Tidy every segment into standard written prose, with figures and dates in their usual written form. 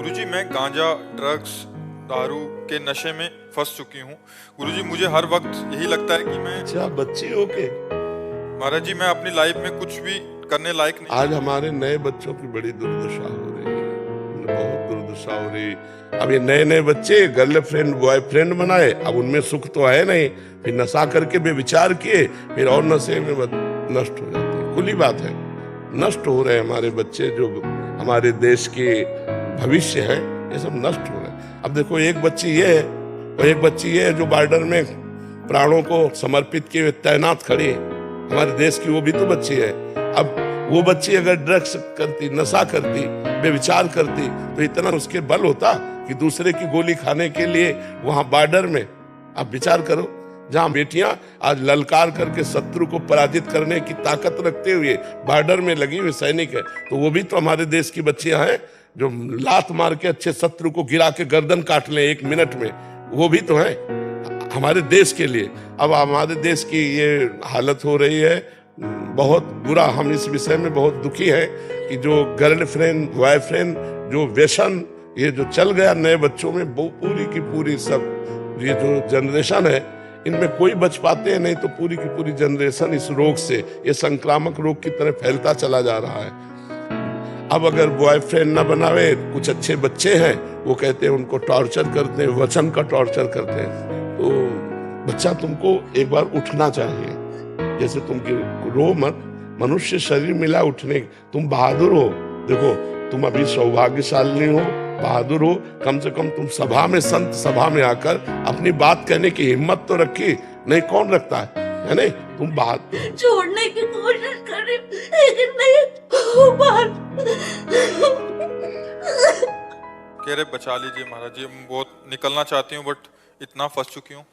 गुरुजी, मैं गांजा, ड्रग्स, दारू के नशे में फंस चुकी हूँ। गुरुजी, मुझे हर वक्त यही लगता है कि मैं अच्छा बच्ची हो के महाराज जी, मैं अपनी लाइफ में कुछ भी करने लायक नहीं। आज हमारे नए बच्चों की बड़ी दुर्दशा हो रही है, बहुत दुर्दशा हो रही है। अब ये नए नए बच्चे गर्लफ्रेंड बॉयफ्रेंड बनाए, अब उनमें सुख तो है नहीं, फिर नशा करके बेविचार किए, फिर और नशे में नष्ट हो जाते हैं। खुली बात है, नष्ट हो रहे हैं हमारे बच्चे, जो हमारे देश के भविष्य है, ये सब नष्ट हो रहे हैं। अब देखो, एक बच्ची ये है और एक बच्ची ये है जो बॉर्डर में प्राणों को समर्पित किए हुए तैनात खड़ी है हमारे देश की, वो भी तो बच्ची है। अब वो बच्ची अगर ड्रग्स करती, नशा करती, बेविचार करती, तो इतना उसके बल होता कि दूसरे की गोली खाने के लिए वहां बॉर्डर में, आप विचार करो, जहां बेटियां आज ललकार करके शत्रु को पराजित करने की ताकत रखते हुए बॉर्डर में लगी हुई सैनिक है, तो वो भी तो हमारे देश की बच्चियां हैं जो लात मार के अच्छे शत्रु को गिरा के गर्दन काट लें 1 मिनट में, वो भी तो है हमारे देश के लिए। अब हमारे देश की ये हालत हो रही है, बहुत बुरा। हम इस विषय में बहुत दुखी हैं कि जो गर्लफ्रेंड बॉयफ्रेंड, जो व्यसन ये जो चल गया नए बच्चों में, पूरी की पूरी सब ये जो जनरेशन है, इनमें कोई बच पाते हैं नहीं, तो पूरी की पूरी जनरेशन इस रोग से, ये संक्रामक रोग की तरह फैलता चला जा रहा है। अब अगर बॉयफ्रेंड ना बनावे, कुछ अच्छे बच्चे हैं, वो कहते हैं उनको टॉर्चर करते हैं, वचन का टॉर्चर करते हैं। तो बच्चा, तुमको एक बार उठना चाहिए, जैसे तुम रो मत, मनुष्य शरीर मिला उठने, तुम बहादुर हो। देखो, तुम अभी सौभाग्यशाली हो, बहादुर हो, कम से कम तुम सभा में, संत सभा में आकर अपनी बात कहने की हिम्मत तो रखी, नहीं कौन रखता है नहीं? तुम बहादुर छोड़ने की कोशिश कर रही हूं, लेकिन नहीं हो पा कह रहे बचा लीजिए महाराज जी, मैं बहुत निकलना चाहती हूँ बट इतना फंस चुकी हूँ।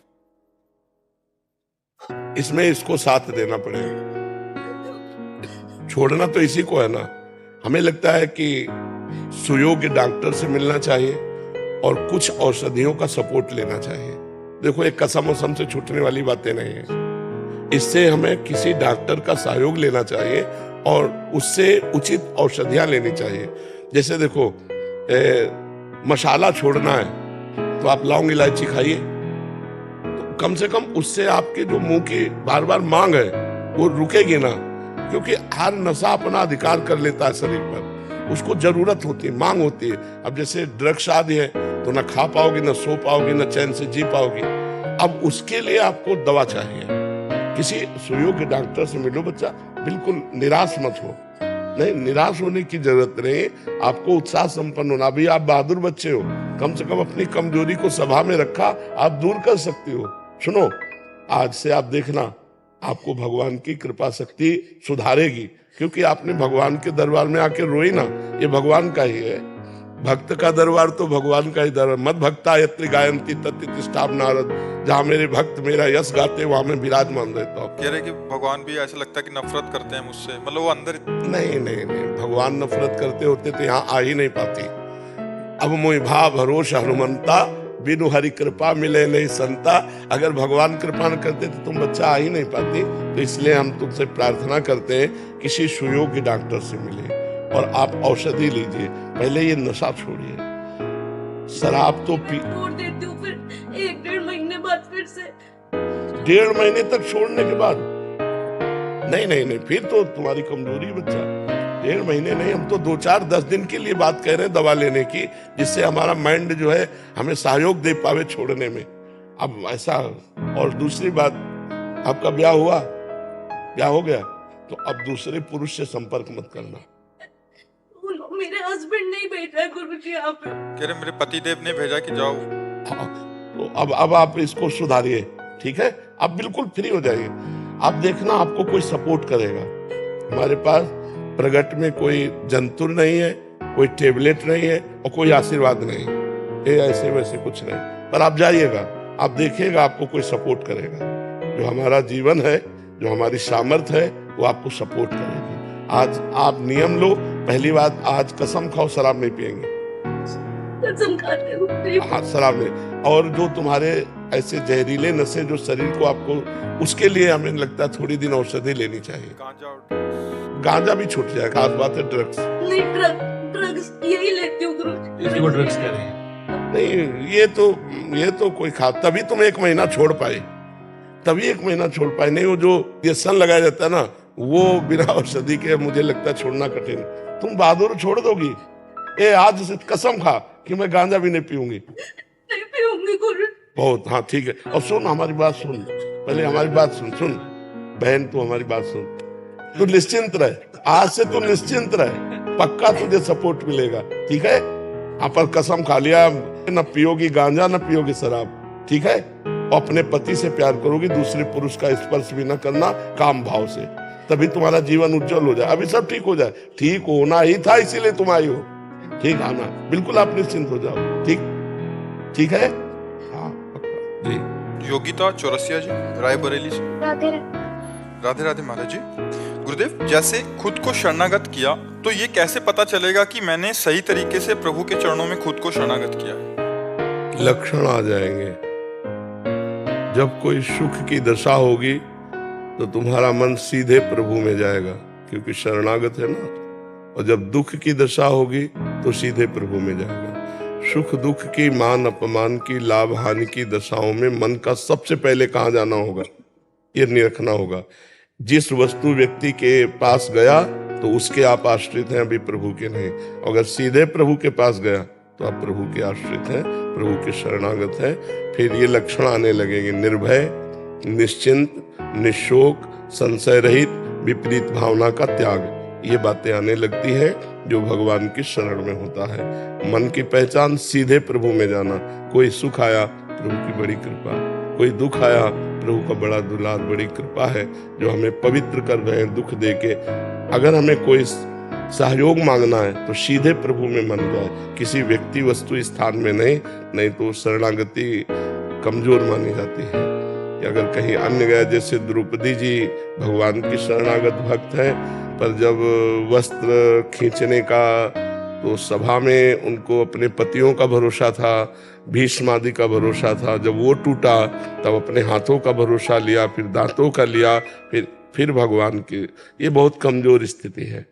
इसमें इसको साथ देना पड़ेगा, छोड़ना तो इसी को है ना। हमें लगता है कि सुयोग्य डॉक्टर से मिलना चाहिए और कुछ औषधियों का सपोर्ट लेना चाहिए। देखो, एक कसम वसम से छूटने वाली बातें नहीं है, इससे हमें किसी डॉक्टर का सहयोग लेना चाहिए और उससे उचित औषधियां लेनी चाहिए। जैसे देखो, मसाला छोड़ना है तो आप लौंग इलायची खाइए, तो कम से कम उससे आपके जो मुंह की बार बार मांग है वो रुकेगी ना, क्योंकि हर नशा अपना अधिकार कर लेता है शरीर पर, उसको जरूरत होती है, मांग होती है। अब जैसे ड्रग्स आदि है तो ना खा पाओगी, ना सो पाओगी, ना चैन से जी पाओगी। अब उसके लिए आपको दवा चाहिए, किसी सुयोग्य डॉक्टर से मिलो। बच्चा, बिल्कुल निराश मत हो, नहीं निराश होने की जरूरत नहीं, आपको उत्साह संपन्न होना। अभी आप बहादुर बच्चे हो, कम से कम अपनी कमजोरी को सभा में रखा, आप दूर कर सकती हो। सुनो, आज से आप देखना, आपको भगवान की कृपा शक्ति सुधारेगी, क्योंकि आपने भगवान के दरबार में आके रोई ना, ये भगवान का ही है। भक्त का दरबार तो भगवान का ही दरबार। मद भक्ता यत्र गायन्ति तत्र तिष्ठामि नारद, जहाँ मेरे भक्त मेरा यश गाते वहां मैं विराजमान रहता हूँ। कह रहे कि भगवान भी ऐसा लगता है कि नफरत करते हैं मुझसे, मतलब वो अंदर। नहीं नहीं नहीं, भगवान नफरत करते होते तो यहाँ आ ही नहीं पाती। अब मोहि भाव भरोसा हनुमंता, बिनु हरि कृपा मिले नहीं संता। अगर भगवान कृपा न करते तो तुम बच्चा आ ही नहीं पाती। तो इसलिए हम तुमसे प्रार्थना करते हैं, किसी सुयोग्य डॉक्टर से मिले और आप औषधि लीजिए। पहले ये नशा छोड़िए, शराब तो छोड़ देती हूँ, फिर 1-1.5 महीने बाद फिर से। 1.5 महीने तक छोड़ने के बाद नहीं नहीं नहीं, फिर तो तुम्हारी कमजोरी बच्चा। 1.5 महीने नहीं, हम तो 2-4-10 दिन के लिए बात कह रहे हैं दवा लेने की, जिससे हमारा माइंड जो है हमें सहयोग दे पावे छोड़ने में। अब ऐसा, और दूसरी बात, आपका ब्याह हुआ, ब्याह हो गया, तो अब दूसरे पुरुष से संपर्क मत करना। मेरे हस्बैंड ने ही भेजा है गुरुजी यहाँ पे। कह रहे मेरे पति देव ने भेजा कि जाओ। तो अब आप इसको सुधारिए, ठीक है? आप बिल्कुल फ्री हो जाइए। आप देखना, आपको कोई सपोर्ट करेगा। हमारे पास प्रगट में कोई जंतुर नहीं है, कोई टेबलेट नहीं है और कोई आशीर्वाद नहीं, ये ऐसे वैसे कुछ नहीं। पर आप जाइएगा, आप देखिएगा, आपको कोई सपोर्ट करेगा। जो हमारा जीवन है, जो हमारी सामर्थ्य है, वो आपको सपोर्ट करेगी। आज आप नियम लो, पहली बात, आज कसम खाओ शराब नहीं पिएंगे। कसम खाते हो? हाँ, शराब नहीं। और जो तुम्हारे ऐसे जहरीले नशे जो शरीर को आपको, उसके लिए हमें लगता है थोड़ी दिन औषधि लेनी चाहिए। गांजा गांजा भी छूट जाएगा, खास बात है ड्रग्स। नहीं, ड्रग्स यही लेती हूँ गुरुजी। व्यक्ति को ड्रग्स कह रहे हैं। नहीं, ये तो कोई खा, तभी तुम 1 महीना छोड़ पाए, तभी 1 महीना छोड़ पाए। नहीं, वो जो ये सन लगाया जाता है ना, वो बिना औषधि के मुझे लगता है छोड़ना कठिन। तुम बहादुर छोड़ दोगी? आज से कसम खा कि मैं गांजा भी नहीं पीऊंगी। नहीं पीऊंगी गुरु। बहुत, हाँ ठीक है। और सुन हमारी बात सुन, पहले हमारी बात सुन बहन, तू हमारी बात सुन। तू निश्चिंत रहे, आज से तू निश्चिंत रहे, पक्का तुझे सपोर्ट मिलेगा, ठीक है? हाँ, पर कसम खा लिया, न पियोगी गांजा न पियोगी शराब, ठीक है? और अपने पति से प्यार करोगी, दूसरे पुरुष का स्पर्श भी न करना, काम भाव से, तभी तुम्हारा जीवन उज्जवल हो जाए। अभी सब ठीक हो जाए, ठीक होना ही था, इसीलिए तुम आई हो, ठीक है ना? बिल्कुल आप निश्चिंत हो जाओ, ठीक है? हाँ पक्का जी। योगिता चौरसिया जी, रायबरेली से। राधे राधे राधे महाराज जी। गुरुदेव, जैसे खुद को शरणागत किया, तो ये कैसे पता चलेगा कि मैंने सही तरीके से प्रभु के चरणों में खुद को शरणागत किया है? लक्षण आ जाएंगे। जब कोई सुख की दशा होगी तो तुम्हारा मन सीधे प्रभु में जाएगा, क्योंकि शरणागत है ना। और जब दुख की दशा होगी तो सीधे प्रभु में जाएगा। सुख दुख की, मान अपमान की, लाभ हानि की दशाओं में मन का सबसे पहले कहाँ जाना होगा, ये नहीं रखना होगा। जिस वस्तु व्यक्ति के पास गया तो उसके आप आश्रित हैं, अभी प्रभु के नहीं। अगर सीधे प्रभु के पास गया तो आप प्रभु के आश्रित हैं, प्रभु के शरणागत हैं। फिर ये लक्षण आने लगेंगे: निर्भय, निश्चिंत, निशोक, संशय रहित, विपरीत भावना का त्याग। ये बातें आने लगती है जो भगवान की शरण में होता है। मन की पहचान सीधे प्रभु में जाना। कोई सुख आया, प्रभु की बड़ी कृपा, कोई दुख आया, प्रभु का बड़ा दुलार, बड़ी कृपा है जो हमें पवित्र कर रहे हैं दुख देके। अगर हमें कोई सहयोग मांगना है तो सीधे प्रभु में मन जाए, किसी व्यक्ति वस्तु स्थान में नहीं तो शरणागति कमजोर मानी जाती है। कि अगर कहीं अन्य गया, जैसे द्रौपदी जी भगवान की शरणागत भक्त है, पर जब वस्त्र खींचने का तो सभा में उनको अपने पतियों का भरोसा था, भीष्म आदि का भरोसा था। जब वो टूटा तब अपने हाथों का भरोसा लिया, फिर दांतों का लिया, फिर भगवान की। ये बहुत कमजोर स्थिति है।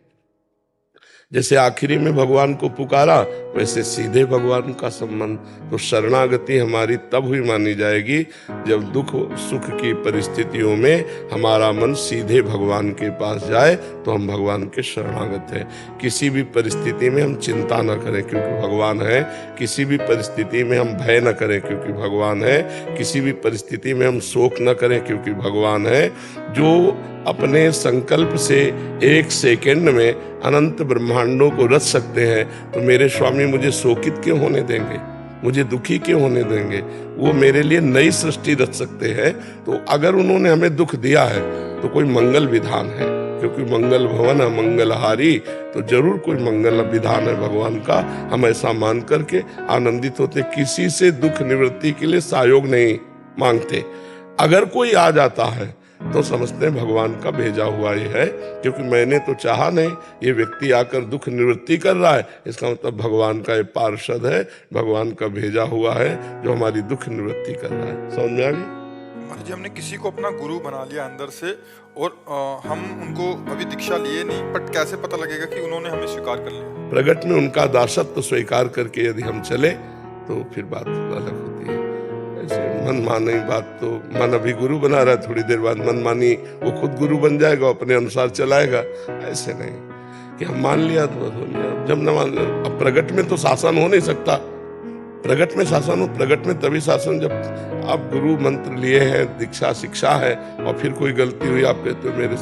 जैसे आखिरी में भगवान को पुकारा, वैसे सीधे भगवान का संबंध। तो शरणागति हमारी तब हुई मानी जाएगी जब दुख सुख की परिस्थितियों में हमारा मन सीधे भगवान के पास जाए, तो हम भगवान के शरणागत हैं। किसी भी परिस्थिति में हम चिंता न करें क्योंकि भगवान है, किसी भी परिस्थिति में हम भय न करें क्योंकि भगवान है, किसी भी परिस्थिति में हम शोक न करें क्योंकि भगवान है। जो अपने संकल्प से 1 सेकंड में अनंत ब्रह्मांडों को रच सकते हैं, तो मेरे स्वामी मुझे शोकित क्यों होने देंगे, मुझे दुखी क्यों होने देंगे? वो मेरे लिए नई सृष्टि रच सकते हैं। तो अगर उन्होंने हमें दुख दिया है तो कोई मंगल विधान है, क्योंकि मंगल भवन है मंगलहारी, तो जरूर कोई मंगल विधान है भगवान का। हम ऐसा मान करके आनंदित होते, किसी से दुख निवृत्ति के लिए सहयोग नहीं मांगते। अगर कोई आ जाता है तो समझते हैं भगवान का भेजा हुआ ही है, क्योंकि मैंने तो चाहा नहीं, ये व्यक्ति आकर दुख निवृत्ति कर रहा है, इसका मतलब भगवान का ये पार्षद है, भगवान का भेजा हुआ है जो हमारी दुख निवृत्ति कर रहा है। समझ में आ गई? महाराज जी, हमने किसी को अपना गुरु बना लिया अंदर से, और हम उनको अभी दीक्षा लिए नहीं, बट कैसे पता लगेगा कि उन्होंने हमें स्वीकार कर लिया? प्रगट में उनका दासत्व स्वीकार करके यदि हम चले तो फिर बात अलग होती है। ऐसे मन मानी बात, तो मन अभी गुरु बना रहा है, थोड़ी देर बाद मन मानी वो खुद गुरु बन जाएगा, अपने अनुसार चलाएगा। ऐसे नहीं कि हम मान लिया तो बस हो गया। जब न मान, अब प्रगट में तो शासन हो नहीं सकता। प्रगट में शासन हो, प्रगट में तभी शासन जब आप गुरु मंत्र लिए हैं, दीक्षा शिक्षा है, और फिर कोई गलती हुई आप कहते हो मेरे